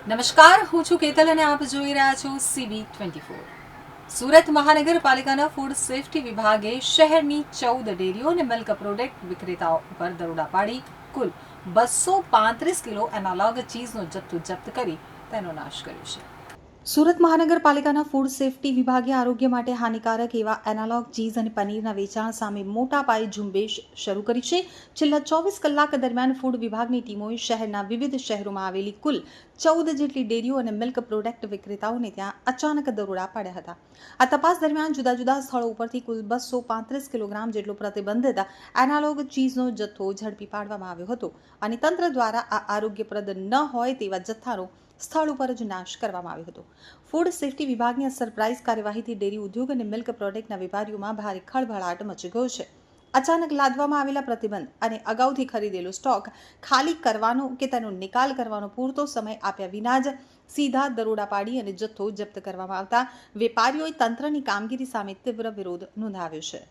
નમસ્કાર, હું છું કેતલ અને આપ જોઈ રહ્યા છો CB24. સુરત મહાનગરપાલિકાના ફૂડ સેફ્ટી વિભાગે શહેરની 14 ડેરીઓ અને મિલ્ક પ્રોડક્ટ વિક્રેતાઓ પર દરોડા પાડી કુલ 235 કિલો એનાલોગ ચીઝનો જથ્થો જપ્ત કરી તેનો નાશ કર્યો છે. સુરત મહાનગરપાલિકાના ફૂડ સેફ્ટી વિભાગે આરોગ્ય માટે હાનિકારક એવા એનાલોગ ચીઝ અને પનીરના વેચાણ સામે મોટા પાયે ઝુંબેશ શરૂ કરી છે. છેલ્લા 24 કલાક દરમિયાન ફૂડ વિભાગની ટીમોએ શહેરના વિવિધ શહેરોમાં આવેલી કુલ 14 જેટલી ડેરીઓ અને મિલ્ક પ્રોડક્ટ વિક્રેતાઓને ત્યાં અચાનક દરોડા પાડ્યા હતા. આ તપાસ દરમિયાન જુદા જુદા સ્થળો ઉપરથી કુલ 235 કિલોગ્રામ જેટલો પ્રતિબંધિત એનાલોગ ચીઝનો જથ્થો ઝડપી પાડવામાં આવ્યો હતો અને તંત્ર દ્વારા આ આરોગ્યપ્રદ ન હોય તેવા જથ્થાનો સ્થળ ઉપર જ નાશ કરવામાં આવ્યો હતો. ફૂડ સેફ્ટી વિભાગની સરપ્રાઇઝ કાર્યવાહીથી ડેરી ઉદ્યોગ અને મિલ્ક પ્રોડક્ટના વેપારીઓમાં ભારે ખળભળાટ મચી ગયો છે. અચાનક લાદવામાં આવેલા પ્રતિબંધ અને અગાઉથી ખરીદેલો સ્ટોક ખાલી કરવાનો કે તેનો નિકાલ કરવાનો પૂરતો સમય આપ્યા વિના જ સીધા દરોડા પાડી અને જથ્થો જપ્ત કરવામાં આવતા વેપારીઓએ તંત્રની કામગીરી સામે તીવ્ર વિરોધ નોંધાવ્યો છે.